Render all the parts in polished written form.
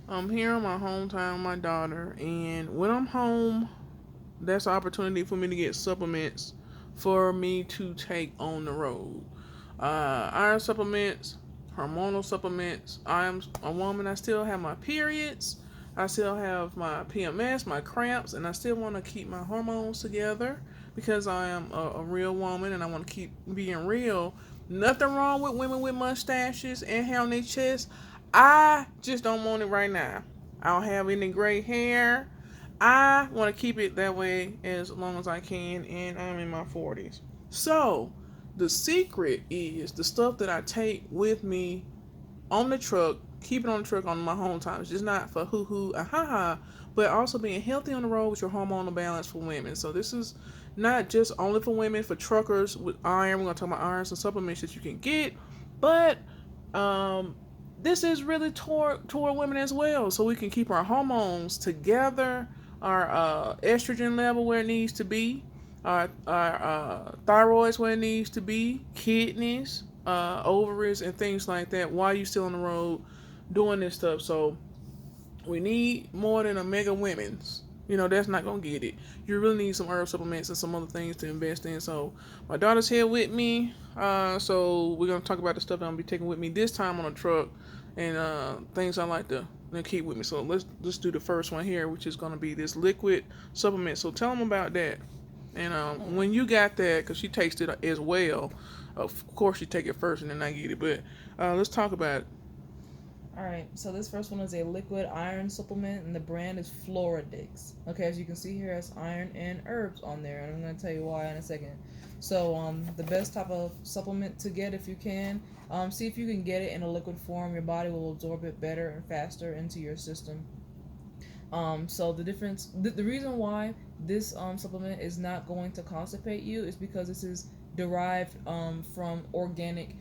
I'm here on my hometown with my daughter, and when I'm home, that's an opportunity for me to get supplements for me to take on the road. Iron supplements, hormonal supplements. I am a woman. I still have my periods. I still have my PMS, my cramps, and I still want to keep my hormones together because I am a real woman and I want to keep being real. Nothing wrong with women with mustaches and hair on their chest. I just don't want it right now. I don't have any gray hair. I want to keep it that way as long as I can, and I'm in my 40s. So, the secret is the stuff that I take with me on the truck, keep it on the truck on my home time. It's just not for hoo hoo, ah ha ha, but also being healthy on the road with your hormonal balance for women. So, this is not just only for women, for truckers with iron. We're going to talk about irons and supplements that you can get, but um, this is really toward women as well, so we can keep our hormones together, our estrogen level where it needs to be, our thyroids where it needs to be, kidneys, ovaries, and things like that. While you still on the road doing this stuff, so we need more than a mega women's. That's not gonna get it. You really need some herb supplements and some other things to invest in. So my daughter's here with me. So we're gonna talk about the stuff that I'm gonna be taking with me this time on the truck and things I like to keep with me. So let's do the first one here, which is gonna be this liquid supplement. So tell them about that. And when you got that, because she takes it as well. Of course, you take it first and then I get it. But let's talk about it. All right, so this first one is a liquid iron supplement, and the brand is Floradix. Okay, as you can see here, it has iron and herbs on there, and I'm going to tell you why in a second. So, the best type of supplement to get if you can, see if you can get it in a liquid form. Your body will absorb it better and faster into your system. So the difference, the reason why this supplement is not going to constipate you is because this is derived from organic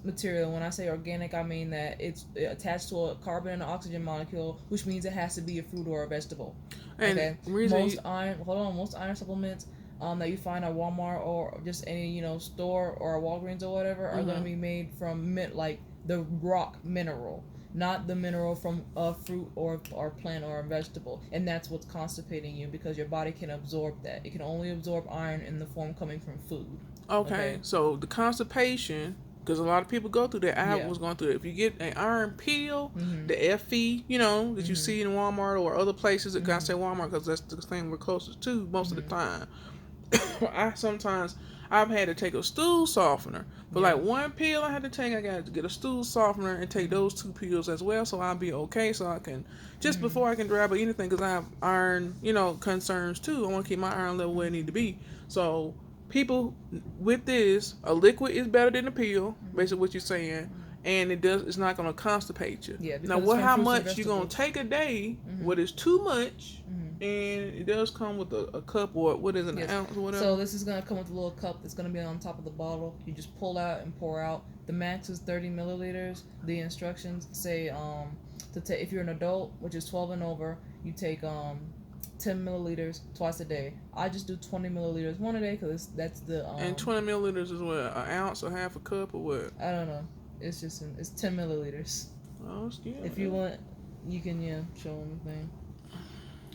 material. When I say organic, I mean that it's attached to a carbon and an oxygen molecule, which means it has to be a fruit or a vegetable. And Okay. reason you, Most iron supplements that you find at Walmart or just any store or Walgreens or whatever are going to mm-hmm. be made from like the rock mineral, not the mineral from a fruit or plant or a vegetable. And that's what's constipating you because your body can absorb that. It can only absorb iron in the form coming from food. Okay, Okay. so the constipation, because a lot of people go through that. I Yeah. was going through it. If you get an iron pill, Mhm. the FE, that you Mhm. see in Walmart or other places, I gotta Mhm. say Walmart because that's the thing we're closest to most of the Mhm. time. I've had to take a stool softener for Yeah. like one pill. I had to take. I got to get a stool softener and take Mhm. those two pills as well, so I'll be okay. So I can just Mhm. before I can drive or anything, because I have iron, concerns too. I want to keep my iron level where it need to be. So people with this, a liquid is better than a pill. Mhm. Basically, what you're saying, and it's not gonna constipate you. Yeah, Now, because it's what from how fruits and much you gonna vegetables. take a day? Mhm. What is too much? Mhm. And it does come with a cup or what is it, an Yes. ounce or So whatever. this is gonna come with a little cup that's gonna be on top of the bottle. You just pull out and pour out. The max is 30 milliliters. The instructions say to take if you're an adult, which is 12 and over, you take 10 milliliters twice a day. I just do 20 milliliters one a day because that's the And 20 milliliters is what, an ounce or half a cup or what? I don't know. It's 10 milliliters. Oh, If you want, you can show them the thing.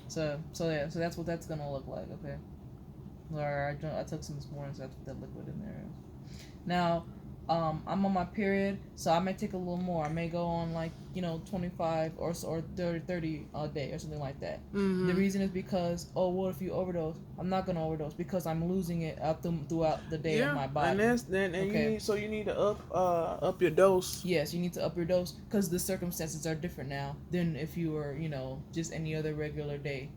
So that's what that's gonna look like. Okay. Or I took some this morning, so that's what that liquid in there is. Now, I'm on my period, so I may take a little more. I may go on 25 or 30 a day or something like that. The Mm-hmm. reason is because what if you overdose? I'm not gonna overdose because I'm losing it throughout the day of Yeah, my and body. that's then, and Okay. you need to up your dose. Yes, you need to up your dose because the circumstances are different now than if you were just any other regular day.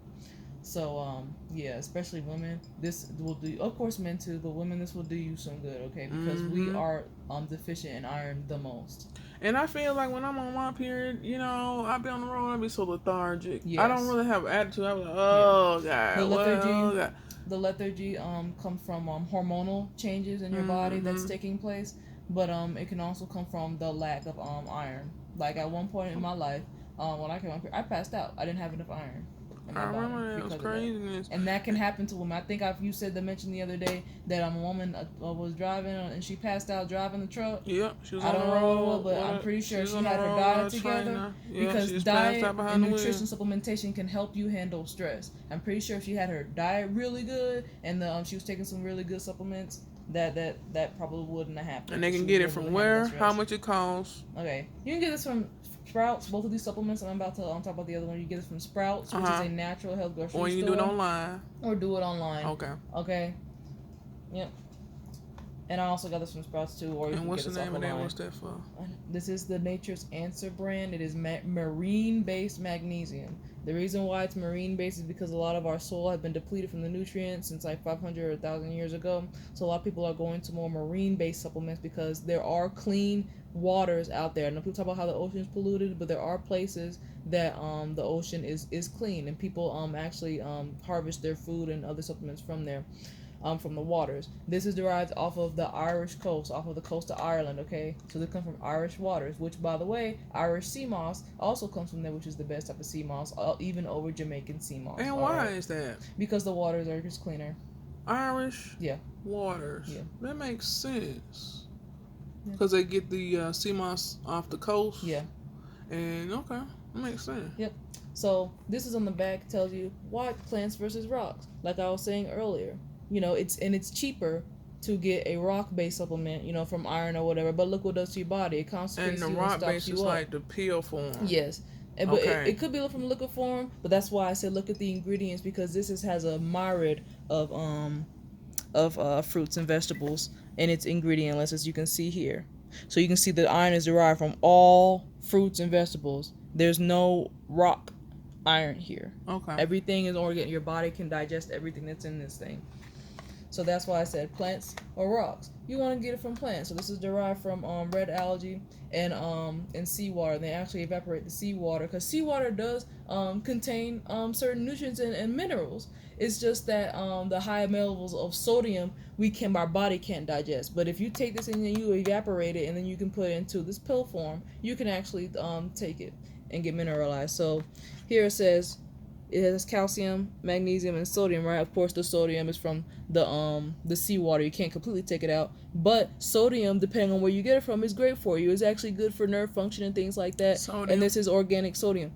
So yeah, especially women, this will do. Of course, men too, but women, this will do you some good, okay? Because we Mm-hmm. are deficient in iron the most. And I feel like when I'm on my period, I be on the road, I be so lethargic. I don't Yes, really have attitude. I'm like, yeah. oh The god, well, lethargy, god. comes from hormonal changes in your body that's Mm-hmm. taking place, but it can also come from the lack of iron. Like at one point in my life, when I came up here, I passed out. I didn't have enough iron. in I their body remember that. It was because of that. craziness. And that can happen to women. I think you said mentioned the other day that a woman was driving and she passed out driving the truck. Yep, she was I on don't the know what, road. but I'm pretty She sure was she on the had her road diet with a together trainer. Yeah, because she just passed diet out behind and the nutrition wheel. supplementation can help you handle stress. I'm pretty sure if she had her diet really good and she was taking some really good supplements, that probably wouldn't have happened. And they She can would get be it able from to handle where? that How stress. much it costs? Okay, you can get this from Sprouts. Both of these supplements I'm about to talk about the other one. You get it from Sprouts, which is a natural health grocery or you can store. do it online. Or do it online. Okay. Okay. Yep. And I also got this from Sprouts too, or you And can what's get the this name of offline. that? What's that for? This is the Nature's Answer brand. It is marine-based magnesium. The reason why it's marine-based is because a lot of our soil has been depleted from the nutrients since like 500 or 1,000 years ago. So a lot of people are going to more marine-based supplements because there are clean waters out there. And people talk about how the ocean is polluted, but there are places that the ocean is clean, and people actually harvest their food and other supplements from there. From the waters. This is derived off of the Irish coast, off of the coast of Ireland, okay? So they come from Irish waters, which, by the way, Irish sea moss also comes from there, which is the best type of sea moss, even over Jamaican sea moss. And why is that? Because the waters are just cleaner. Irish Yeah. waters. Yeah. That makes sense. Yeah. Because they get the sea moss off the coast. Yeah. And, okay, that makes sense. Yep. So this is on the back, tells you why plants versus rocks. Like I was saying earlier. It's cheaper to get a rock-based supplement, from iron or whatever. But look what it does to your body. It constipates you and stops you up. And the rock-based is like the pill form. Yes. But it could be from liquid form, but that's why I said look at the ingredients, because this has a myriad of fruits and vegetables in its ingredient list, as you can see here. So you can see that iron is derived from all fruits and vegetables. There's no rock iron here. Okay. Everything is organic. Your body can digest everything that's in this thing. So that's why I said plants or rocks. You want to get it from plants. So this is derived from red algae and seawater. They actually evaporate the seawater because seawater does contain certain nutrients and minerals. It's just that the high levels of sodium our body can't digest. But if you take this and then you evaporate it and then you can put it into this pill form, you can actually take it and get mineralized. So here it says it has calcium, magnesium, and sodium, right? Of course, the sodium is from the seawater. You can't completely take it out. But sodium, depending on where you get it from, is great for you. It's actually good for nerve function and things like that. Sodium. And this is organic sodium.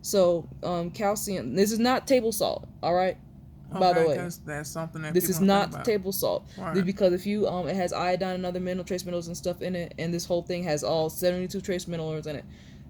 So, calcium. This is not table salt, all right? Okay, by the way, that's something that this is not about. table salt. Right. Because if you it has iodine and other mineral trace minerals and stuff in it, and this whole thing has all 72 trace minerals in it.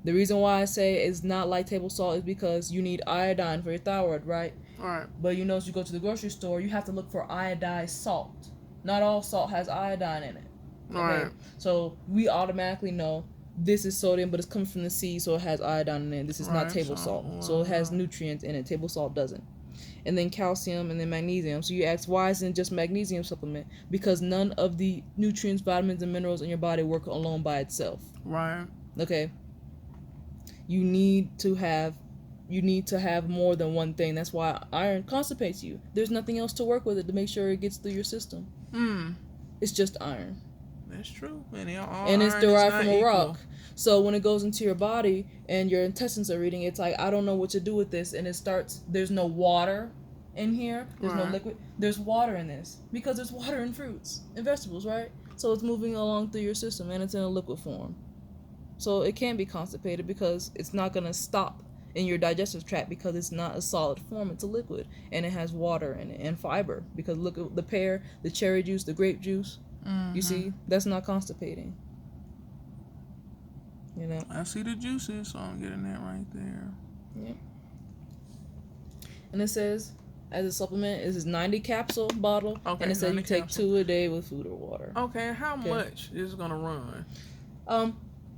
The reason why I say it's not like table salt is because you need iodine for your thyroid, right? Right. But as you go to the grocery store, you have to look for iodized salt. Not all salt has iodine in it. Okay? Right. So we automatically know this is sodium, but it's coming from the sea, so it has iodine in it. This is not table salt. So it has nutrients in it. Table salt doesn't. And then calcium and then magnesium. So you ask, why isn't it just magnesium supplement? Because none of the nutrients, vitamins, and minerals in your body work alone by itself. Right. Okay. You need to have more than one thing. That's why iron constipates you. There's nothing else to work with it to make sure it gets through your system. It's just iron. That's true. And it's derived from a rock. So when it goes into your body and your intestines are reading, it's like, I don't know what to do with this. And there's no water in here. There's no liquid. There's water in this because there's water in fruits and vegetables, right? So it's moving along through your system and it's in a liquid form. So it can be constipated because it's not going to stop in your digestive tract because it's not a solid form. It's a liquid. And it has water in it and fiber. Because look at the pear, the cherry juice, the grape juice. You see? That's not constipating. I see the juices, so I'm getting that right there. Yeah. And it says, as a supplement, it is 90 capsule bottle. Okay, and it says you take 2 a day with food or water. Okay, how much is it going to run?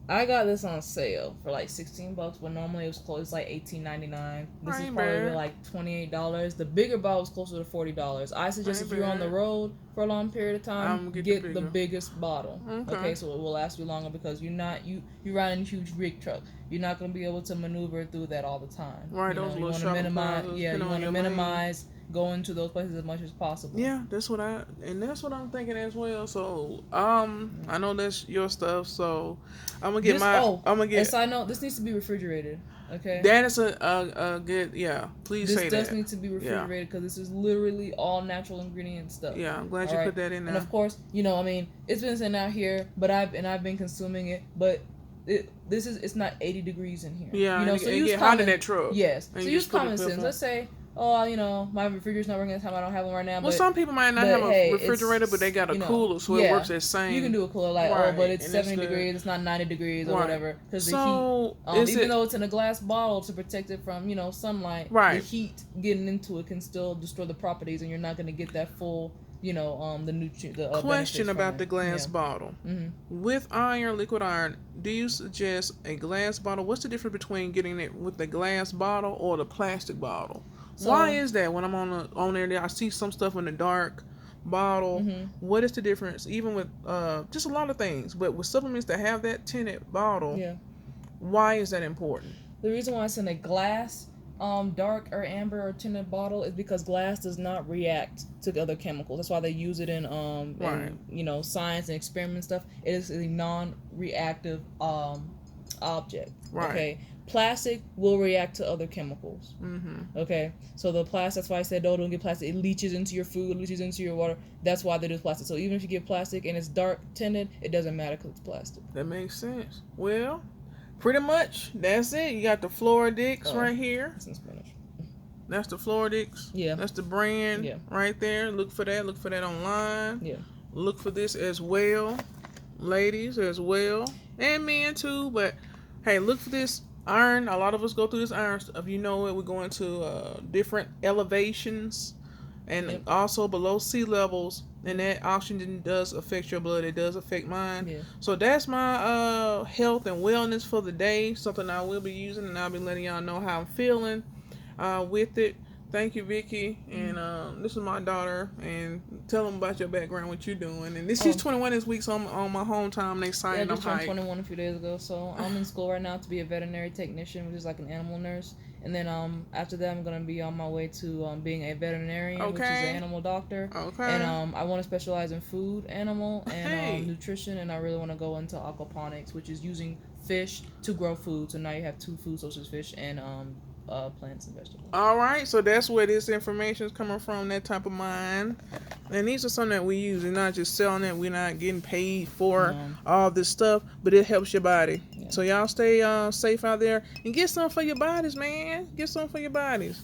I got this on sale for like $16, but normally it was close. It's like $18.99. This is probably like $28. The bigger bottle is closer to $40. I suggest if you're on the road for a long period of time, get the biggest bottle. Okay, so it will last you longer because you're riding a huge rig truck. You're not going to be able to maneuver through that all the time. Right, those little you want to minimize. Yeah, you want to minimize go into those places as much as possible. Yeah, that's what I'm thinking as well. So, I know that's your stuff. So, I'm gonna And get. side note, this needs to be refrigerated. Okay. That is a good. Yeah, please This say does that. need to be Yeah, refrigerated because this is literally all natural ingredient stuff. yeah. I'm glad All you right. put that in And there. of course, I mean, it's been sitting out here, but I've been consuming it, but it's not 80 degrees in here. Yeah, So and use get hot in common that truck. yes. And So you use just put common it sense. Let's say, oh, my refrigerator's not working at the time. I don't have one right now. Well, But some people might not have but a hey, refrigerator, but they got a cooler, so it works yeah, as same. you can do a cooler like Right, but it's and it's 70 good. degrees. It's not 90 degrees or Right. whatever because the So, heat. Even though it's in a glass bottle to protect it from sunlight, Right. the heat getting into it can still destroy the properties, and you're not going to get that full the nutrient. The question benefits from about it. the glass Yeah. bottle. Mm-hmm. With iron, liquid iron, do you suggest a glass bottle? What's the difference between getting it with the glass bottle or the plastic bottle? So, Why is that? When I'm on there, I see some stuff in the dark bottle. Mm-hmm. What is the difference? Even with just a lot of things, but with supplements that have that tinted bottle, Yeah. why is that important? The reason why it's in a glass, dark or amber or tinted bottle is because glass does not react to other chemicals. That's why they use it in Right. science and experiment stuff. It is a non-reactive object. Right. Okay. Plastic will react to other chemicals. Mm-hmm. Okay. So the plastic. That's why I said don't get plastic. It leaches into your food. It leaches into your water. That's why they do plastic. So even if you get plastic and it's dark tinted, it doesn't matter because it's plastic. That makes sense. Well, pretty much that's it. You got the Floridix right here. It's in Spanish. That's the Floridix. Yeah. That's the brand right there. Look for that. Look for that online. Yeah. Look for this as well, ladies as well, and men too. But hey, look for this iron. A lot of us go through this iron stuff. You know it. We're going to different elevations, and also below sea levels. And that oxygen does affect your blood. It does affect mine. Yeah. So that's my health and wellness for the day. Something I will be using, and I'll be letting y'all know how I'm feeling with it. Thank you, Vicky. And this is my daughter. And tell them about your background, what you're doing. And she's 21 this week, so I'm on my home time. They excited. Yeah, I just I'm turned hyped. 21 a few days ago. So I'm in school right now to be a veterinary technician, which is like an animal nurse. And then after that, I'm gonna be on my way to being a veterinarian, which is an animal doctor. Okay. And I want to specialize in food, animal, and nutrition. And I really want to go into aquaponics, which is using fish to grow food. So now you have two food sources: fish and plants and vegetables. All right, so that's where this information is coming from, that type of mind. And these are something that we use. We're not just selling it. We're not getting paid for all this stuff, but it helps your body. Yeah. So y'all stay safe out there and get some for your bodies, man. Get some for your bodies.